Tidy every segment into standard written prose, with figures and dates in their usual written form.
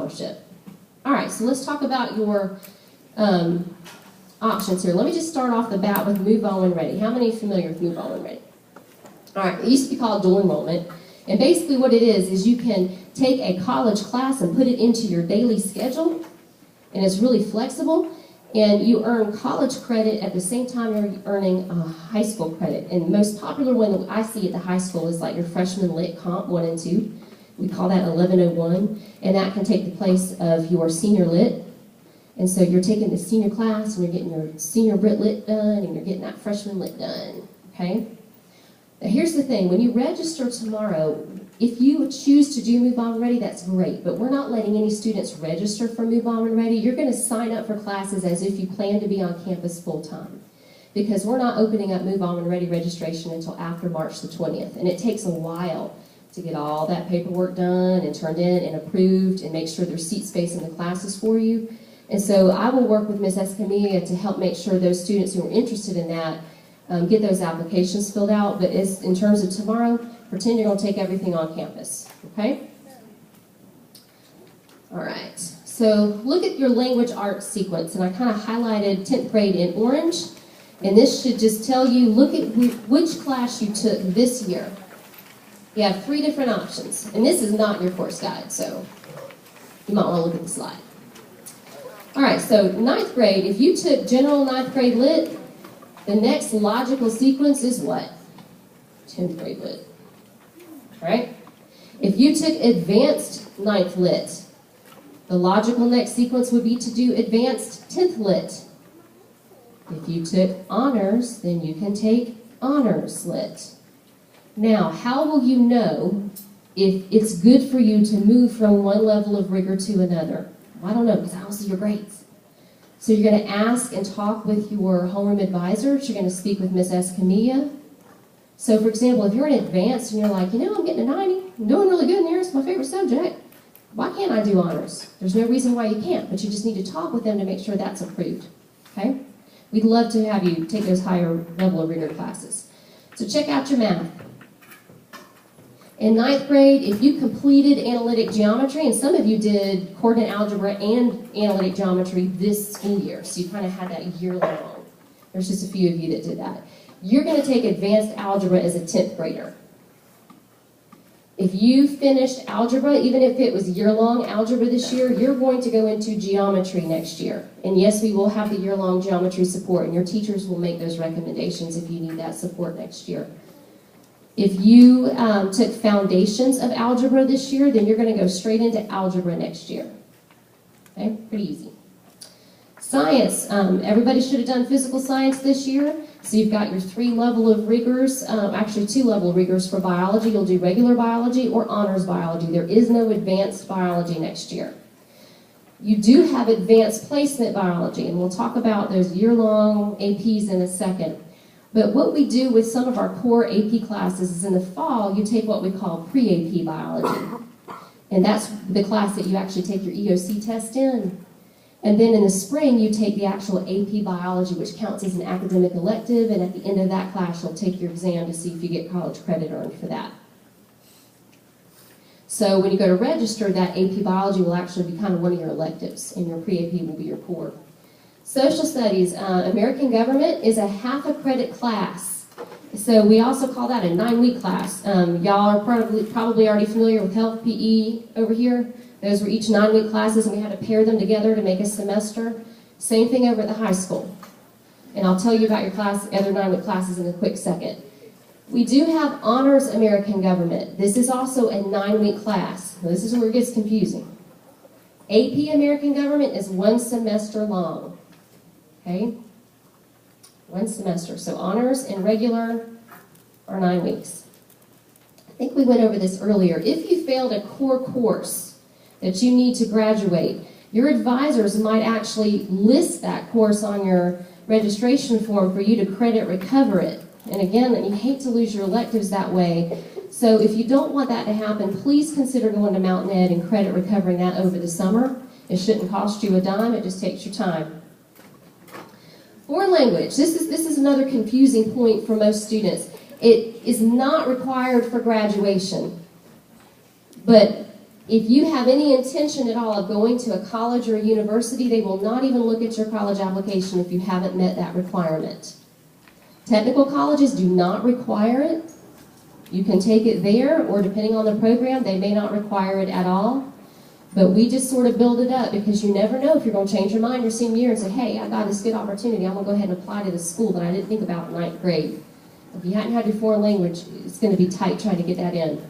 scholarship. All right, so let's talk about your options here. Let me just start off the bat with Move On When Ready. How many are familiar with Move On When Ready? All right, it used to be called dual enrollment. And basically what it is you can take a college class and put it into your daily schedule, and it's really flexible, and you earn college credit at the same time you're earning high school credit. And the most popular one that I see at the high school is like your freshman lit comp 1 and 2. We call that 1101, and that can take the place of your senior lit. And so you're taking the senior class, and you're getting your senior Brit lit done, and you're getting that freshman lit done, okay? Now here's the thing, when you register tomorrow, if you choose to do Move On When Ready, that's great, but we're not letting any students register for Move On When Ready. You're going to sign up for classes as if you plan to be on campus full-time, because we're not opening up Move On When Ready registration until after March the 20th, and it takes a while to get all that paperwork done and turned in and approved and make sure there's seat space in the classes for you. And so I will work with Ms. Escamilla to help make sure those students who are interested in that get those applications filled out. But in terms of tomorrow, pretend you're going to take everything on campus, okay? All right, so look at your language arts sequence, and I kind of highlighted 10th grade in orange, and this should just tell you, look at which class you took this year. You have 3 different options, and this is not your course guide, so you might want to look at the slide. All right, so 9th grade, if you took general 9th grade lit, the next logical sequence is what? 10th grade lit, right? If you took advanced 9th lit, the logical next sequence would be to do advanced 10th lit. If you took honors, then you can take honors lit. Now, how will you know if it's good for you to move from one level of rigor to another? Well, I don't know, because I don't see your grades. So you're going to ask and talk with your homeroom advisors. You're going to speak with Ms. Escamilla. So, for example, if you're in advanced and you're like, you know, I'm getting a 90, I'm doing really good in here, it's my favorite subject. Why can't I do honors? There's no reason why you can't, but you just need to talk with them to make sure that's approved, okay? We'd love to have you take those higher level of rigor classes. So check out your math. In 9th grade, if you completed analytic geometry, and some of you did coordinate algebra and analytic geometry this school year, so you kind of had that year long. There's just a few of you that did that. You're going to take advanced algebra as a 10th grader. If you finished algebra, even if it was year-long algebra this year, you're going to go into geometry next year. And yes, we will have the year-long geometry support, and your teachers will make those recommendations if you need that support next year. If you took foundations of algebra this year, then you're going to go straight into algebra next year. Okay, pretty easy. Science, everybody should have done physical science this year. So you've got your 3 level of rigors, actually 2 level rigors for biology. You'll do regular biology or honors biology. There is no advanced biology next year. You do have advanced placement biology, and we'll talk about those year-long APs in a second. But what we do with some of our core AP classes is in the fall, you take what we call pre-AP biology. And that's the class that you actually take your EOC test in. And then in the spring, you take the actual AP biology, which counts as an academic elective, and at the end of that class, you'll take your exam to see if you get college credit earned for that. So when you go to register, that AP biology will actually be kind of one of your electives, and your pre-AP will be your core. Social studies, American government is a half a credit class. So we also call that a 9-week class. Y'all are probably already familiar with health PE over here. Those were each 9-week classes, and we had to pair them together to make a semester. Same thing over at the high school. And I'll tell you about your other 9-week classes in a quick second. We do have Honors American Government. This is also a 9-week class. Now, this is where it gets confusing. AP American Government is 1 semester long. Okay? 1 semester. So honors and regular are 9 weeks. I think we went over this earlier. If you failed a core course that you need to graduate, your advisors might actually list that course on your registration form for you to credit recover it. And again, you hate to lose your electives that way. So if you don't want that to happen, please consider going to Mountain Ed and credit recovering that over the summer. It shouldn't cost you a dime, it just takes your time. Foreign language, this is another confusing point for most students. It is not required for graduation, but If you have any intention at all of going to a college or a university, they will not even look at your college application if you haven't met that requirement. Technical colleges do not require it. You can take it there, or depending on the program, they may not require it at all. But we just sort of build it up because you never know if you're going to change your mind your senior year and say, hey, I got this good opportunity. I'm going to go ahead and apply to this school that I didn't think about in 9th grade. If you hadn't had your foreign language, it's going to be tight trying to get that in.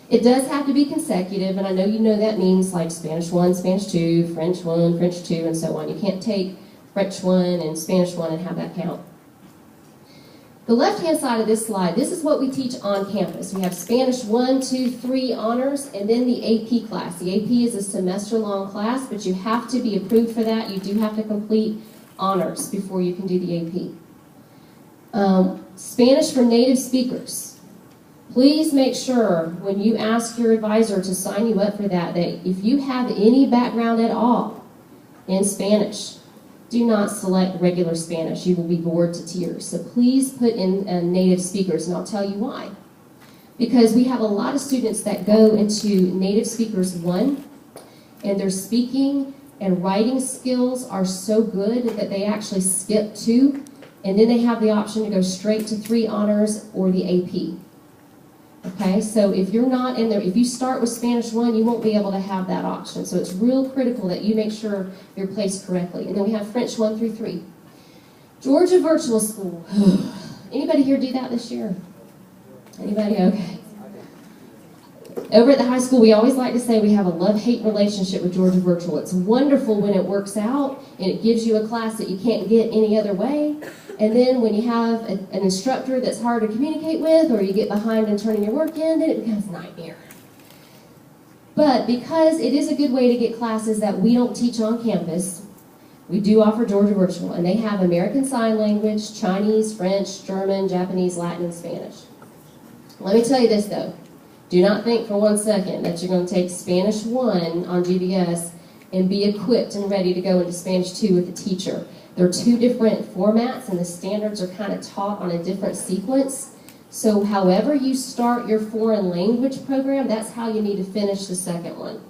It does have to be consecutive, and I know you know that means like Spanish 1, Spanish 2, French 1, French 2, and so on. You can't take French 1 and Spanish 1 and have that count. The left-hand side of this slide, this is what we teach on campus. We have Spanish 1, 2, 3 honors, and then the AP class. The AP is a semester-long class, but you have to be approved for that. You do have to complete honors before you can do the AP. Spanish for native speakers. Please make sure when you ask your advisor to sign you up for that, that if you have any background at all in Spanish, do not select regular Spanish. You will be bored to tears. So please put in native speakers, and I'll tell you why. Because we have a lot of students that go into native speakers 1, and their speaking and writing skills are so good that they actually skip 2, and then they have the option to go straight to 3 honors or the AP. Okay, so if you're not in there, if you start with Spanish 1, you won't be able to have that option. So it's real critical that you make sure you're placed correctly. And then we have French 1 through 3. Georgia Virtual School. Anybody here do that this year? Anybody? Okay. Over at the high school, we always like to say we have a love-hate relationship with Georgia Virtual. It's wonderful when it works out, and it gives you a class that you can't get any other way. And then when you have an instructor that's hard to communicate with, or you get behind in turning your work in, then it becomes a nightmare. But because it is a good way to get classes that we don't teach on campus, we do offer Georgia Virtual, and they have American Sign Language, Chinese, French, German, Japanese, Latin, and Spanish. Let me tell you this, though. Do not think for 1 second that you're going to take Spanish 1 on GBS and be equipped and ready to go into Spanish 2 with a teacher. They're 2 different formats, and the standards are kind of taught on a different sequence. So however you start your foreign language program, that's how you need to finish the second one.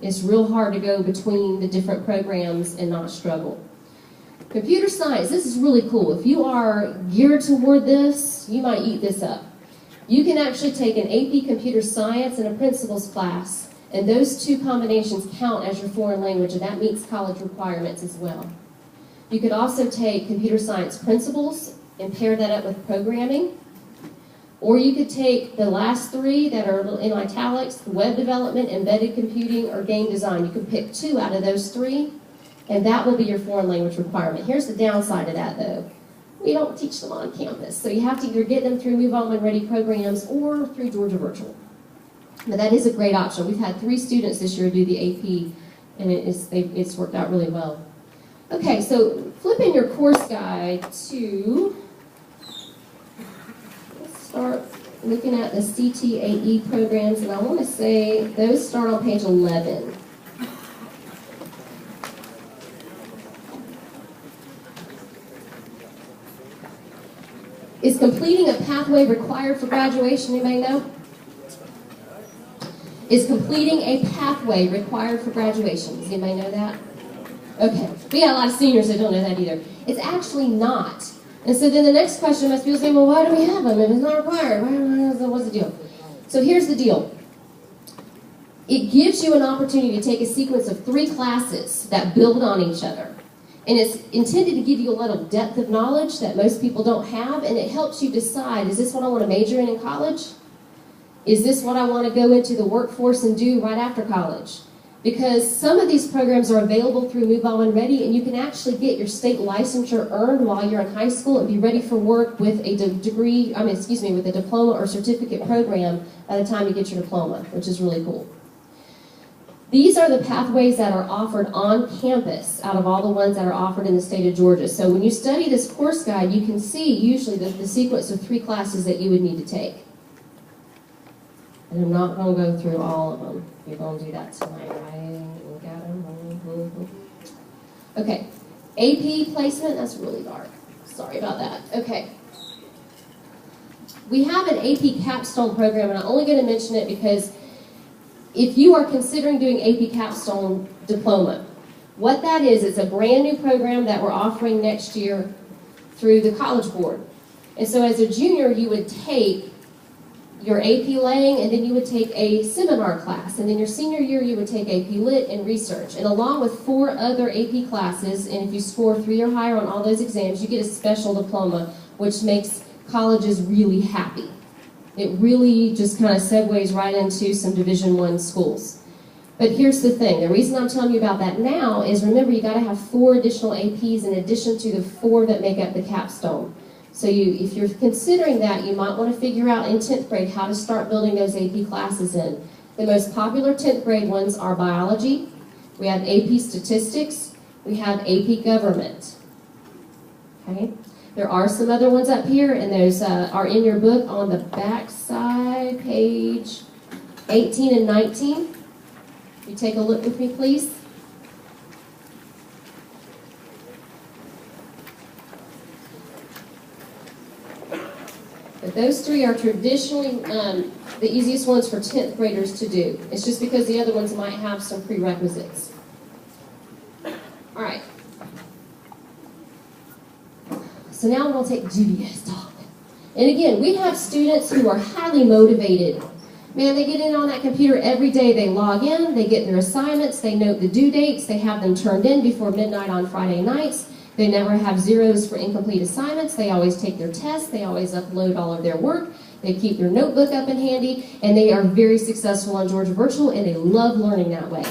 It's real hard to go between the different programs and not struggle. Computer science, this is really cool. If you are geared toward this, you might eat this up. You can actually take an AP Computer Science and a Principles class, and those 2 combinations count as your foreign language, and that meets college requirements as well. You could also take Computer Science Principles and pair that up with programming, or you could take the last 3 that are in italics, web development, embedded computing, or game design. You can pick 2 out of those 3, and that will be your foreign language requirement. Here's the downside of that, though. We don't teach them on campus, so you have to either get them through Move On When Ready programs or through Georgia Virtual. But that is a great option. We've had 3 students this year do the AP, and it's worked out really well. Okay, so flip in your course guide to, let's start looking at the CTAE programs, and I want to say those start on page 11. Is completing a pathway required for graduation? Anybody know? Is completing a pathway required for graduation? Does anybody know that? Okay. We got a lot of seniors that don't know that either. It's actually not. And so then the next question must be saying, well, why do we have them if it's not required? What's the deal? So here's the deal. It gives you an opportunity to take a sequence of 3 classes that build on each other. And it's intended to give you a little depth of knowledge that most people don't have, and it helps you decide, is this what I want to major in college? Is this what I want to go into the workforce and do right after college? Because some of these programs are available through Move On When Ready, and you can actually get your state licensure earned while you're in high school and be ready for work with a with a diploma or certificate program by the time you get your diploma, which is really cool. These are the pathways that are offered on campus out of all the ones that are offered in the state of Georgia. So when you study this course guide, you can see usually the sequence of 3 classes that you would need to take. And I'm not going to go through all of them. You're going to do that tonight, right? Look at them. Okay. AP placement, that's really dark. Sorry about that. Okay. We have an AP capstone program, and I'm only going to mention it because if you are considering doing AP Capstone Diploma, what that is, it's a brand new program that we're offering next year through the College Board. And so as a junior, you would take your AP Lang, and then you would take a seminar class. And then your senior year, you would take AP Lit and Research. And along with 4 other AP classes, and if you score 3 or higher on all those exams, you get a special diploma, which makes colleges really happy. It really just kind of segues right into some Division I schools. But here's the thing. The reason I'm telling you about that now is, remember, you got to have 4 additional APs in addition to the 4 that make up the capstone. So if you're considering that, you might want to figure out in 10th grade how to start building those AP classes in. The most popular 10th grade ones are biology, we have AP statistics, we have AP government. Okay? There are some other ones up here, and those are in your book on the back side, page 18 and 19. You take a look with me, please. But those 3 are traditionally the easiest ones for 10th graders to do. It's just because the other ones might have some prerequisites. All right. So now I'm going to take GBS talk. And again, we have students who are highly motivated. Man, they get in on that computer every day. They log in, they get their assignments, they note the due dates, they have them turned in before midnight on Friday nights. They never have zeros for incomplete assignments. They always take their tests. They always upload all of their work. They keep their notebook up and handy, and they are very successful on Georgia Virtual, and they love learning that way.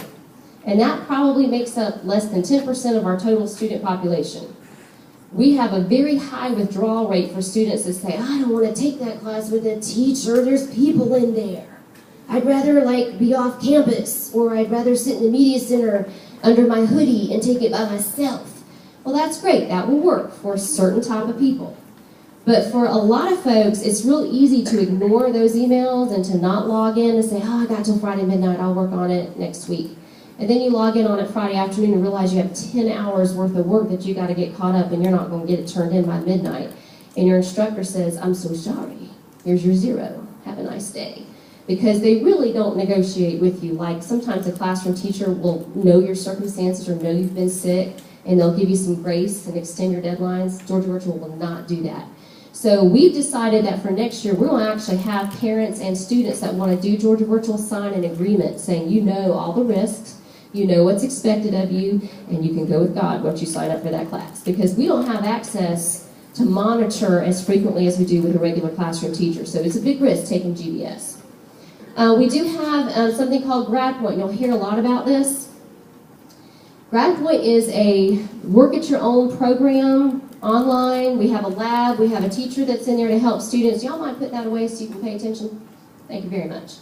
And that probably makes up less than 10% of our total student population. We have a very high withdrawal rate for students that say, I don't want to take that class with a teacher. There's people in there. I'd rather be off campus, or I'd rather sit in the media center under my hoodie and take it by myself. Well, that's great. That will work for a certain type of people. But for a lot of folks, it's real easy to ignore those emails and to not log in and say, I got till Friday midnight. I'll work on it next week. And then you log in on it Friday afternoon and realize you have 10 hours worth of work that you got to get caught up, and you're not going to get it turned in by midnight. And your instructor says, I'm so sorry. Here's your 0. Have a nice day. Because they really don't negotiate with you. Like sometimes a classroom teacher will know your circumstances or know you've been sick, and they'll give you some grace and extend your deadlines. Georgia Virtual will not do that. So we've decided that for next year, we're going to actually have parents and students that want to do Georgia Virtual sign an agreement saying you know all the risks, you know what's expected of you, and you can go with God once you sign up for that class. Because we don't have access to monitor as frequently as we do with a regular classroom teacher. So it's a big risk taking GBS. We do have something called GradPoint. You'll hear a lot about this. GradPoint is a work-at-your-own program online. We have a lab. We have a teacher that's in there to help students. Y'all mind putting that away so you can pay attention? Thank you very much.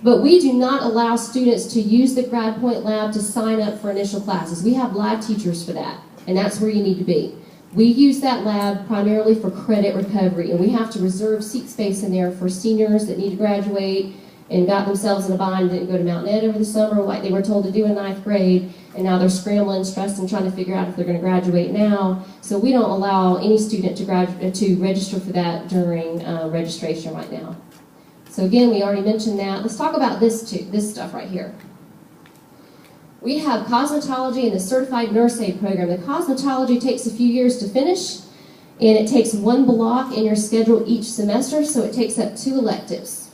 But we do not allow students to use the GradPoint lab to sign up for initial classes. We have lab teachers for that, and that's where you need to be. We use that lab primarily for credit recovery, and we have to reserve seat space in there for seniors that need to graduate and got themselves in a bind, didn't go to Mountain Ed over the summer like they were told to do in 9th grade, and now they're scrambling, stressed, and trying to figure out if they're going to graduate now. So we don't allow any student to register for that during registration right now. So again, we already mentioned that. Let's talk about this too, this stuff right here. We have cosmetology and the certified nurse aide program. The cosmetology takes a few years to finish, and it takes 1 block in your schedule each semester, so it takes up 2 electives.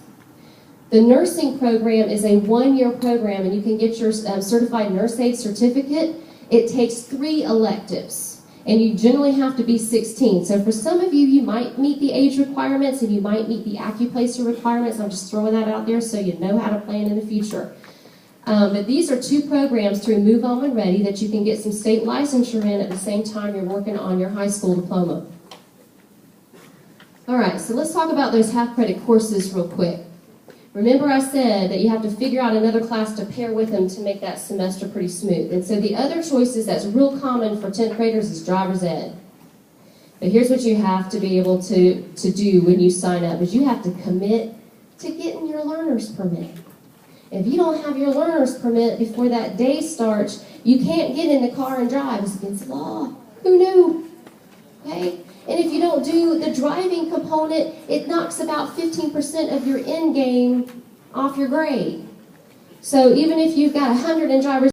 The nursing program is a 1-year program, and you can get your certified nurse aide certificate. It takes 3 electives, and you generally have to be 16. So for some of you, you might meet the age requirements, and you might meet the Accuplacer requirements. I'm just throwing that out there so you know how to plan in the future. But these are 2 programs through Move On When Ready that you can get some state licensure in at the same time you're working on your high school diploma. All right, so let's talk about those half-credit courses real quick. Remember I said that you have to figure out another class to pair with them to make that semester pretty smooth. And so the other choices that's real common for 10th graders is driver's ed. But here's what you have to be able to do when you sign up, is you have to commit to getting your learner's permit. If you don't have your learner's permit before that day starts, you can't get in the car and drive. It's against the law. Who knew? Okay? And if you don't do the driving component, it knocks about 15% of your end game off your grade. So even if you've got 100 in driver's